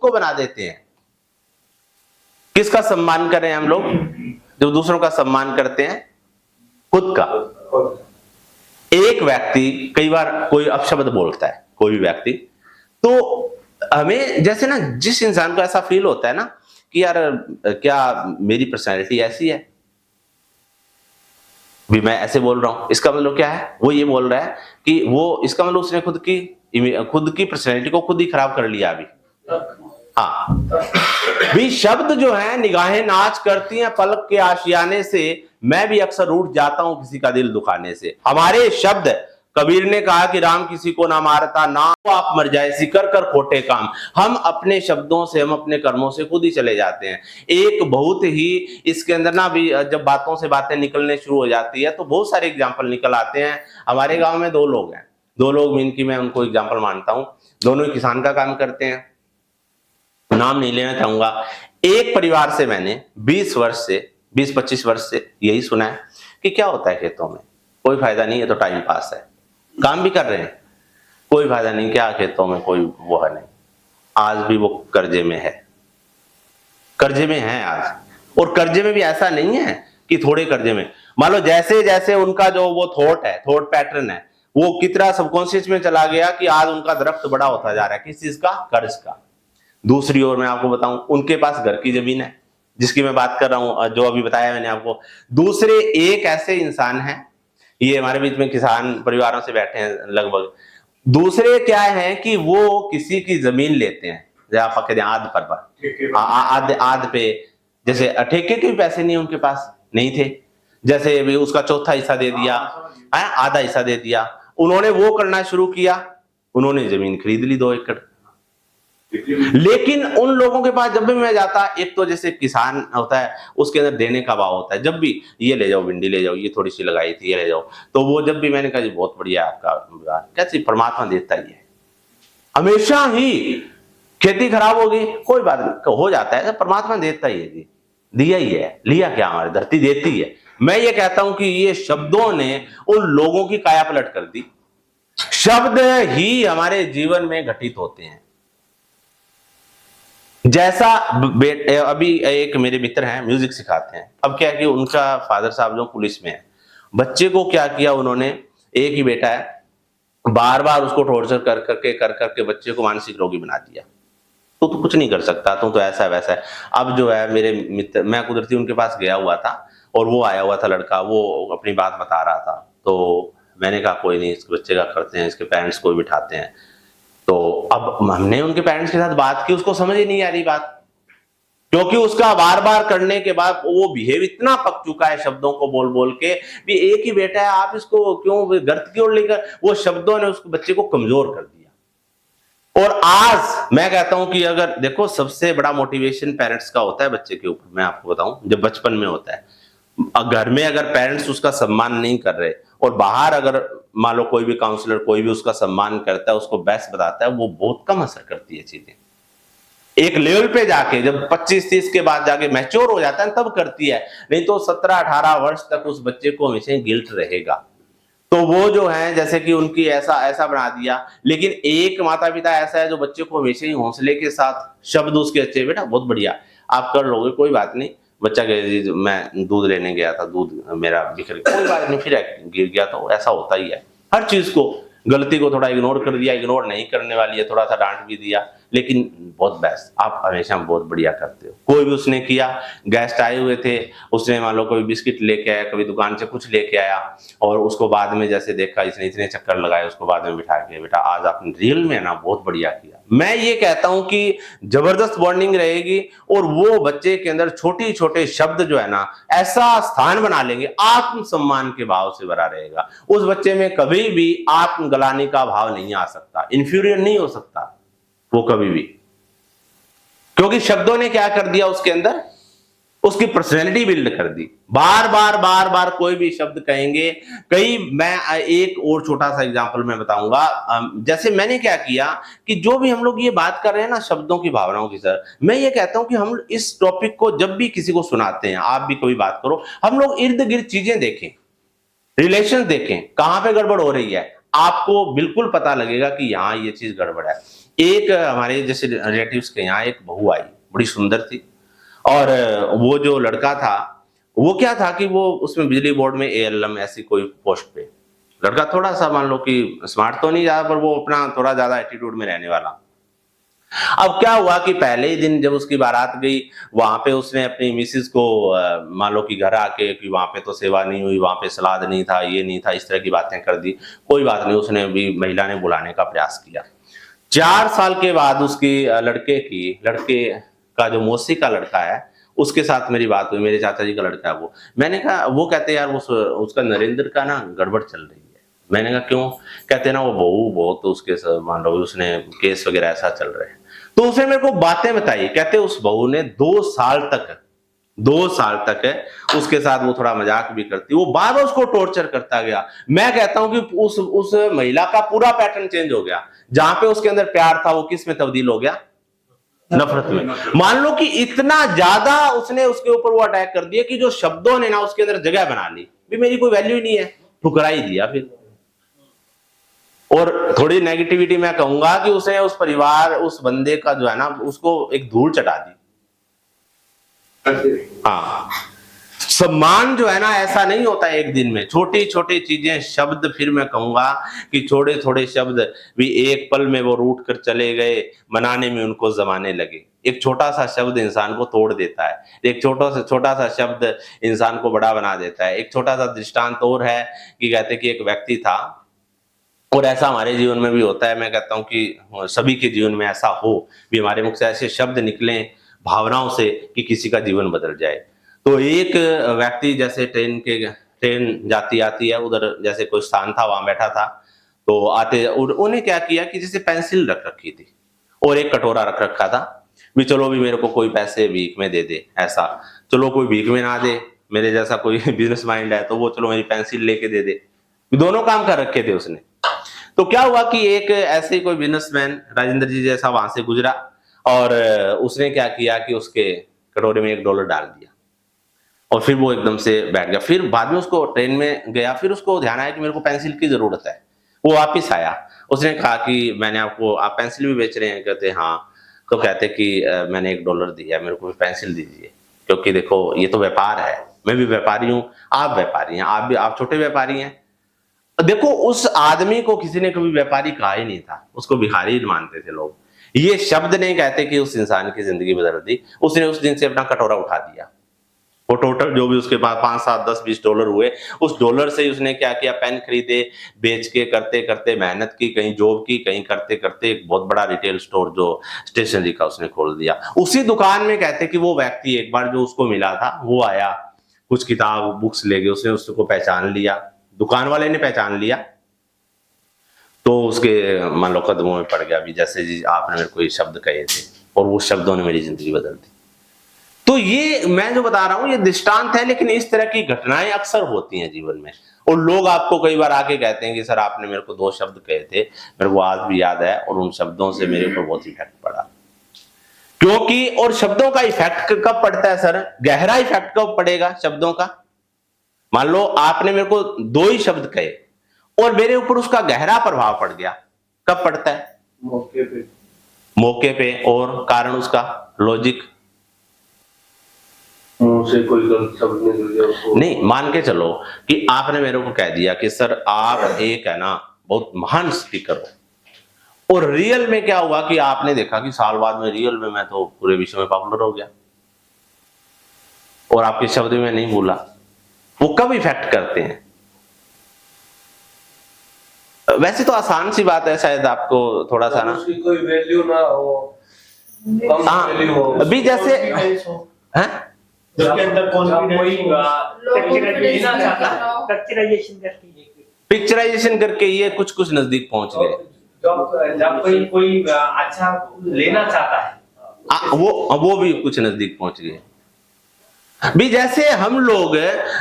को बना देते हैं। किसका सम्मान करें हम लोग? जो दूसरों का सम्मान करते हैं, खुद का। एक व्यक्ति कई बार कोई अपशब्द बोलता है, कोई भी व्यक्ति, तो हमें जैसे ना जिस इंसान को ऐसा फील होता है ना कि यार क्या मेरी पर्सनैलिटी ऐसी है भी मैं ऐसे बोल रहा हूं, इसका मतलब क्या है? वो ये बोल रहा है कि वो, इसका मतलब उसने खुद की पर्सनैलिटी को खुद ही खराब कर लिया अभी। हाँ, भी शब्द जो है निगाहें नाच करती हैं पलक के आशियाने से, मैं भी अक्सर उठ जाता हूं किसी का दिल दुखाने से। हमारे शब्द, कबीर ने कहा कि राम किसी को ना मारता, ना आप मर जाए सिकर कर खोटे काम। हम अपने शब्दों से, हम अपने कर्मों से खुद ही चले जाते हैं। एक बहुत ही इसके अंदर ना भी जब बातों से बातें निकलने शुरू हो जाती है तो बहुत सारे एग्जाम्पल निकल आते हैं। हमारे गांव में दो लोग हैं, दो लोग जिनकी मैं उनको एग्जाम्पल मानता हूं, दोनों ही किसान का काम करते हैं, नाम नहीं लेना चाहूंगा। एक परिवार से मैंने 20-25 वर्ष से यही सुना है कि क्या होता है खेतों में, कोई फायदा नहीं है, तो टाइम पास है, काम भी कर रहे हैं, कोई फायदा नहीं, क्या खेतों में कोई वो है नहीं। आज भी वो कर्जे में है, कर्जे में है आज। और कर्जे में भी ऐसा नहीं है कि थोड़े कर्जे में, मान लो जैसे जैसे उनका जो वो थॉट है, थॉट पैटर्न है, वो कितना सबकॉन्शियस में चला गया कि आज उनका दरख्त बड़ा होता जा रहा है, किस चीज का? कर्ज का। दूसरी ओर मैं आपको बताऊं, उनके पास घर की जमीन है, जिसकी मैं बात कर रहा हूं, जो अभी बताया मैंने आपको। दूसरे एक ऐसे इंसान हैं, ये हमारे बीच में किसान परिवारों से बैठे हैं लगभग। दूसरे क्या है कि वो किसी की जमीन लेते हैं, जैसे आप कहते हैं आध पर, आध पे, जैसे ठेके के भी पैसे नहीं उनके पास, नहीं थे, जैसे भी उसका चौथा हिस्सा दे दिया, आधा हिस्सा दे दिया। उन्होंने वो करना शुरू किया, उन्होंने जमीन खरीद ली 2 एकड़। लेकिन उन लोगों के पास जब भी मैं जाता, एक तो जैसे किसान होता है उसके अंदर देने का भाव होता है, जब भी ये ले जाओ भिंडी ले जाओ, ये थोड़ी सी लगाई थी ये ले जाओ, तो वो जब भी मैंने कहा जी बहुत बढ़िया है आपका व्यवहार, कैसे परमात्मा देता ही है। हमेशा ही खेती खराब होगी कोई बात नहीं, हो जाता है, परमात्मा देता ही है जी, दिया ही है, लिया क्या, हमारी धरती देती है। मैं ये कहता हूं कि ये शब्दों ने उन लोगों की काया पलट कर दी। शब्द ही हमारे जीवन में घटित होते हैं। जैसा अभी एक मेरे मित्र हैं, म्यूजिक सिखाते हैं। अब क्या है कि उनका फादर साहब जो पुलिस में है, बच्चे को क्या किया उन्होंने, एक ही बेटा है, बार बार उसको टॉर्चर कर करके बच्चे को मानसिक रोगी बना दिया। तो कुछ नहीं कर सकता, तो ऐसा है वैसा है। अब जो है मेरे मित्र, मैं कुदरती उनके पास गया हुआ था और वो आया हुआ था लड़का, वो अपनी बात बता रहा था, तो मैंने कहा कोई नहीं, इसके बच्चे का करते हैं, इसके पेरेंट्स को भी बिठाते हैं। तो अब हमने उनके पेरेंट्स के साथ बात की, उसको समझ ही नहीं आ रही बात, क्योंकि उसका बार बार करने के बाद वो बिहेव इतना पक चुका है शब्दों को बोल बोल के, भी एक ही बेटा है, आप इसको क्यों गर्त की ओर लेकर, वो शब्दों ने उस बच्चे को कमजोर कर दिया। और आज मैं कहता हूं कि अगर देखो, सबसे बड़ा मोटिवेशन पेरेंट्स का होता है बच्चे के ऊपर, मैं आपको बताऊं, जब बचपन में होता है, घर में अगर पेरेंट्स उसका सम्मान नहीं कर रहे और बाहर अगर मान लो कोई भी काउंसलर कोई भी उसका सम्मान करता है, उसको बेस्ट बताता है, वो बहुत कम असर करती है चीजें। एक लेवल पे जाके जब 25-30 के बाद जाके मैच्योर हो जाता है तब करती है, नहीं तो 17-18 वर्ष तक उस बच्चे को हमेशा गिल्ट रहेगा। तो वो जो है जैसे कि उनकी ऐसा बना दिया। लेकिन एक माता पिता ऐसा है जो बच्चे को हमेशा ही हौसले के साथ शब्द उसके अच्छे, बेटा बहुत बढ़िया आप कर लोगे, कोई बात नहीं, बच्चा कहे मैं दूध लेने गया था, दूध मेरा बिखर गया, कोई बात नहीं, फिर गिर गया, तो ऐसा होता ही है। हर चीज को, गलती को थोड़ा इग्नोर कर दिया, इग्नोर नहीं करने वाली है, थोड़ा सा डांट भी दिया, लेकिन बहुत बेस्ट, आप हमेशा बहुत बढ़िया करते हो। कोई भी उसने किया, गेस्ट आए हुए थे, उसने मान लो कोई बिस्किट लेके आया, कभी दुकान से कुछ लेके आया, और उसको बाद में जैसे देखा इसने इतने चक्कर लगाए, उसको बाद में बिठा के, बेटा आज आपने रियल में ना बहुत बढ़िया किया। मैं ये कहता हूं कि जबरदस्त बॉन्डिंग रहेगी और वो बच्चे के अंदर छोटे छोटे शब्द जो है ना ऐसा स्थान बना लेंगे, आत्मसम्मान के भाव से भरा रहेगा। उस बच्चे में कभी भी आत्मग्लानि का भाव नहीं आ सकता, इंफीरियर नहीं हो सकता वो कभी भी, क्योंकि शब्दों ने क्या कर दिया उसके अंदर, उसकी पर्सनैलिटी बिल्ड कर दी। बार बार कोई भी शब्द कहेंगे। मैं एक और छोटा सा एग्जांपल मैं बताऊंगा। जैसे मैंने क्या किया कि जो भी हम लोग ये बात कर रहे हैं ना शब्दों की, भावनाओं की, सर मैं ये कहता हूं कि हम इस टॉपिक को जब भी किसी को सुनाते हैं, आप भी कोई बात करो, हम लोग इर्द गिर्द चीजें देखें, रिलेशन देखें, कहां पे गड़बड़ हो रही है, आपको बिल्कुल पता लगेगा कि यहाँ ये चीज गड़बड़ है। एक हमारे जैसे रिलेटिव्स के यहाँ एक बहू आई, बड़ी सुंदर थी, और वो जो लड़का था, वो क्या था कि वो उसमें बिजली बोर्ड में एएलएम ऐसी कोई पोस्ट पे, लड़का थोड़ा सा मान लो कि स्मार्ट तो नहीं ज्यादा, पर वो अपना थोड़ा ज्यादा एटीट्यूड में रहने वाला। अब क्या हुआ कि पहले ही दिन जब उसकी बारात गई, वहां पे उसने अपनी मिसेज को मान लो कि घर आके कि वहां पे तो सेवा नहीं हुई, वहां पे सलाद नहीं था, ये नहीं था, इस तरह की बातें कर दी। कोई बात नहीं, उसने भी महिला ने बुलाने का प्रयास किया। 4 साल के बाद उसकी लड़के का जो मौसी का लड़का है, उसके साथ मेरी बात हुई, मेरे चाचा जी का लड़का है वो। मैंने कहा, वो कहते यार उसका नरेंद्र का ना गड़बड़ चल रही है। मैंने कहा क्यों? कहते ना वो बहू बहुत उसके मान लो उसने केस वगैरह ऐसा चल रहे हैं। तो उसने मेरे को बातें बताई, कहते उस बहू ने 2 साल तक है उसके साथ वो थोड़ा मजाक भी करती, वो बार बार उसको टॉर्चर करता गया। मैं कहता हूं कि उस महिला का पूरा पैटर्न चेंज हो गया। जहां पे उसके अंदर प्यार था, वो किस में तब्दील हो गया? नफरत में। मान लो कि इतना ज्यादा उसने उसके ऊपर वो अटैक कर दिया कि जो शब्दों ने ना उसके अंदर जगह बना ली, भी मेरी कोई वैल्यू ही नहीं है, ठुकरा ही दिया फिर। और थोड़ी नेगेटिविटी मैं कहूंगा कि उसने उस परिवार, उस बंदे का जो है ना, उसको एक धूल चटा दी। हाँ, सम्मान जो है ना ऐसा नहीं होता एक दिन में। छोटी छोटी चीजें, शब्द, फिर मैं कहूंगा कि थोड़े थोड़े शब्द भी एक पल में वो रूठ कर चले गए, मनाने में उनको जमाने लगे। एक छोटा सा शब्द इंसान को तोड़ देता है, एक छोटा सा शब्द इंसान को बड़ा बना देता है। एक छोटा सा दृष्टांत और है कि कहते कि एक व्यक्ति था, और ऐसा हमारे जीवन में भी होता है। मैं कहता हूं कि सभी के जीवन में ऐसा हो भी, हमारे मुख से ऐसे शब्द निकले भावनाओं से कि किसी का जीवन बदल जाए। तो एक व्यक्ति जैसे ट्रेन जाती आती है, उधर जैसे कोई स्थान था, वहां बैठा था। तो आते उन्हें क्या किया कि जैसे पेंसिल रख रखी थी और एक कटोरा रख रखा था, भी चलो भी मेरे को कोई पैसे भीख में दे दे। ऐसा चलो कोई भीख में ना दे, मेरे जैसा कोई बिजनेस माइंड है तो वो चलो मेरी पेंसिल लेके दे दे। दोनों काम कर रखे थे उसने। तो क्या हुआ कि एक ऐसे ही कोई बिजनेसमैन राजेंद्र जी जैसा वहां से गुजरा, और उसने क्या किया कि उसके कटोरे में $1 डाल दिया, और फिर वो एकदम से बैठ गया। फिर बाद में उसको ट्रेन में गया, फिर उसको ध्यान आया कि मेरे को पेंसिल की जरूरत है। वो वापिस आया, उसने कहा कि मैंने आपको, आप पेंसिल भी बेच रहे हैं? कहते हाँ। तो कहते कि मैंने $1 दिया, मेरे को पेंसिल दीजिए, क्योंकि देखो ये तो व्यापार है, मैं भी व्यापारी हूँ, आप व्यापारी हैं, आप छोटे व्यापारी हैं। देखो उस आदमी को किसी ने कभी व्यापारी कहा ही नहीं था, उसको भिखारी मानते थे लोग। ये शब्द नहीं कहते कि उस इंसान की जिंदगी बदल दी। उसने उस दिन से अपना कटोरा उठा दिया। वो टोटल जो भी उसके पास 5, 7, 10, $20 हुए, उस डॉलर से ही उसने क्या किया, पेन खरीदे, बेच के करते करते मेहनत की, कहीं जॉब की, कहीं करते करते एक बहुत बड़ा रिटेल स्टोर जो स्टेशनरी का उसने खोल दिया। उसी दुकान में कहते कि वो व्यक्ति एक बार जो उसको मिला था, वो आया, कुछ किताब बुक्स ले गए, उसने उसको पहचान लिया, दुकान वाले ने पहचान लिया। तो उसके मान लो कदमों में पड़ गया, भी जैसे जी आपने मेरे को ये शब्द कहे थे, और वो शब्दों ने मेरी जिंदगी बदल दी। तो ये मैं जो बता रहा हूं ये दृष्टांत है, लेकिन इस तरह की घटनाएं अक्सर होती हैं जीवन में। और लोग आपको कई बार आके कहते हैं कि सर आपने मेरे को 2 शब्द कहे थे, मेरे को आज भी याद है, और उन शब्दों से मेरे ऊपर बहुत इफेक्ट पड़ा। क्योंकि और शब्दों का इफेक्ट कब पड़ता है सर? गहरा इफेक्ट कब पड़ेगा शब्दों का? मान लो आपने मेरे को 2 ही शब्द कहे और मेरे ऊपर उसका गहरा प्रभाव पड़ गया, कब पड़ता है? मौके पे। और कारण उसका लॉजिक, से कोई गलत शब्द निकल गया उसको नहीं, मान के चलो कि आपने मेरे को कह दिया कि सर आप एक है ना बहुत महान स्पीकर हो, और रियल में क्या हुआ कि आपने देखा कि साल बाद में रियल में मैं तो पूरे विश्व में पॉपुलर हो गया, और आपके शब्द में नहीं भूला। वो कब इफेक्ट करते हैं? वैसे तो आसान सी बात है, शायद आपको थोड़ा सा ना, उसकी कोई वैल्यू ना हो, कम वैल्यू हो, अभी जैसे हैं उसके अंदर पिक्चराइजेशन करके ये कुछ कुछ नजदीक पहुंच गए। जब कोई अच्छा लेना चाहता है, वो भी कुछ नजदीक पहुंच गए। भी जैसे हम लोग,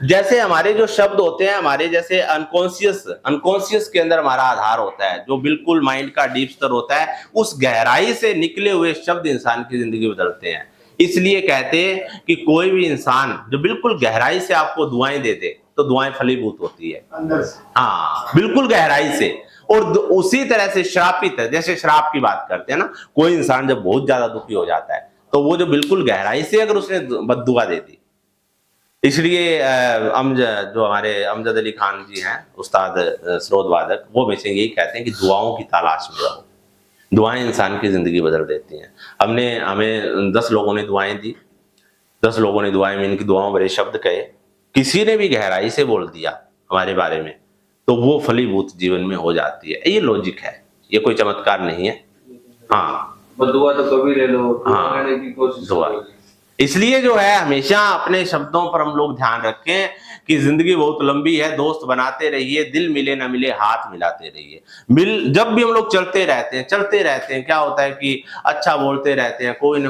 जैसे हमारे जो शब्द होते हैं, हमारे जैसे अनकॉन्शियस के अंदर हमारा आधार होता है, जो बिल्कुल माइंड का डीप स्तर होता है, उस गहराई से निकले हुए शब्द इंसान की जिंदगी बदलते हैं। इसलिए कहते हैं कि कोई भी इंसान जो बिल्कुल गहराई से आपको दुआएं दे दे, तो दुआएं फलीभूत होती है अंदर से। हाँ, बिल्कुल गहराई से। और उसी तरह से श्रापित है, जैसे श्राप की बात करते हैं ना, कोई इंसान जब बहुत ज्यादा दुखी हो जाता है तो वो जो बिल्कुल गहराई से अगर उसने बद्दुआ दे दी, इसलिए जो हमारे अमजद अली खान जी हैं, उस्ताद स्रोत वादक, वो हमेशा यही कहते हैं कि दुआओं की तलाश में रहो, दुआएं इंसान की जिंदगी बदल देती हैं। हमें 10 लोगों ने दुआएं दी, 10 लोगों ने दुआएं में इनकी दुआओं भरे शब्द कहे, किसी ने भी गहराई से बोल दिया हमारे बारे में तो वो फलीभूत जीवन में हो जाती है। ये लॉजिक है, ये कोई चमत्कार नहीं है। हाँ, दुआ तो कभी ले लो, हाँ, लेने की कोशिश दुआ। करो। इसलिए जो है हमेशा अपने शब्दों पर हम लोग ध्यान रखें कि जिंदगी बहुत लंबी है, दोस्त बनाते रहिए, दिल मिले ना मिले हाथ मिलाते रहिए। जब भी हम लोग चलते रहते हैं, क्या होता है कि अच्छा बोलते रहते हैं, कोई ना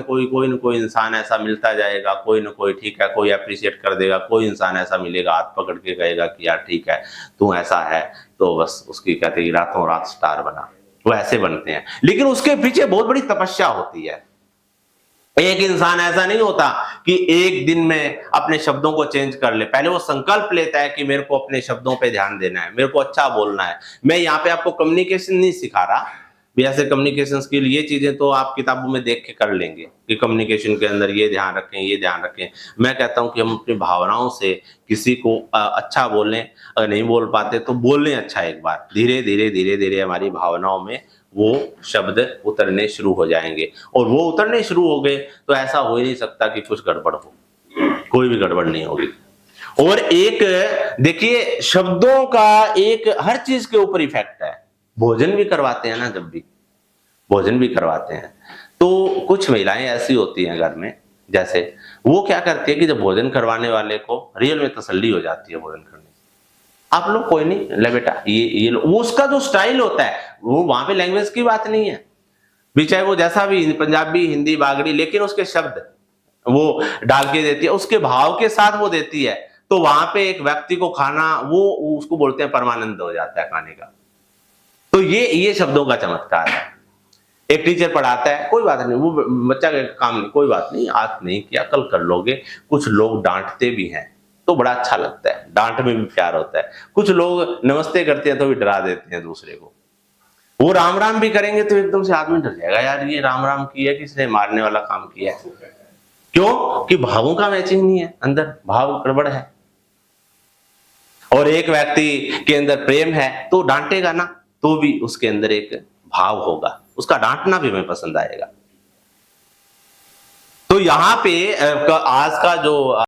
कोई इंसान ऐसा मिलता जाएगा, कोई ना कोई ठीक है, कोई अप्रिशिएट कर देगा, कोई इंसान ऐसा मिलेगा हाथ पकड़ के कहेगा कि यार ठीक है तू ऐसा है, तो बस उसकी कहते हैं रातों रात स्टार बना, वो ऐसे बनते हैं। लेकिन उसके पीछे बहुत बड़ी तपस्या होती है। एक इंसान ऐसा नहीं होता कि एक दिन में अपने शब्दों को चेंज कर ले, पहले वो संकल्प लेता है कि मेरे को अपने शब्दों पे ध्यान देना है, मेरे को अच्छा बोलना है। मैं यहाँ पे आपको कम्युनिकेशन नहीं सिखा रहा, भी ऐसे कम्युनिकेशन स्किल ये चीजें तो आप किताबों में देख के कर लेंगे कि कम्युनिकेशन के अंदर ये ध्यान रखें, ये ध्यान रखें। मैं कहता हूं कि हम अपनी भावनाओं से किसी को अच्छा बोलें, अगर नहीं बोल पाते तो बोलें अच्छा एक बार, धीरे धीरे हमारी भावनाओं में वो शब्द उतरने शुरू हो जाएंगे, और वो उतरने शुरू हो गए तो ऐसा हो ही नहीं सकता कि कुछ गड़बड़ हो, कोई भी गड़बड़ नहीं होगी। और एक देखिए शब्दों का एक हर चीज के ऊपर इफेक्ट है। भोजन भी करवाते हैं ना, जब भी भोजन भी करवाते हैं तो कुछ महिलाएं ऐसी होती हैं घर में, जैसे वो क्या करती है कि जब भोजन करवाने वाले को रियल में तसल्ली हो जाती है भोजन करने, आप लोग कोई नहीं ले बेटा ये लो, वो उसका जो स्टाइल होता है, वो वहां पे लैंग्वेज की बात नहीं है, भी चाहे वो जैसा भी पंजाबी हिंदी बागड़ी, लेकिन उसके शब्द वो डाल के देती है, उसके भाव के साथ वो देती है, तो वहां पे एक व्यक्ति को खाना वो उसको बोलते हैं परमानंद हो जाता है खाने का। तो ये शब्दों का चमत्कार है। एक टीचर पढ़ाता है, कोई बात नहीं, वो बच्चा का काम नहीं, कोई बात नहीं, आज नहीं किया कल कर लोगे। कुछ लोग डांटते भी हैं तो बड़ा अच्छा लगता है, डांट में भी प्यार होता है। कुछ लोग नमस्ते करते हैं तो भी डरा देते हैं दूसरे को। वो राम राम भी करेंगे तो एकदम से आदमी डर जाएगा, यार ये राम राम किया कि इसने मारने वाला काम किया है। क्यों? कि भावों का मैचिंग नहीं है, अंदर भाव गड़बड़ है। और एक व्यक्ति के अंदर प्रेम है तो डांटेगा ना, तो भी उसके अंदर एक भाव होगा, उसका डांटना भी हमें पसंद आएगा। तो यहाँ पे आज का जो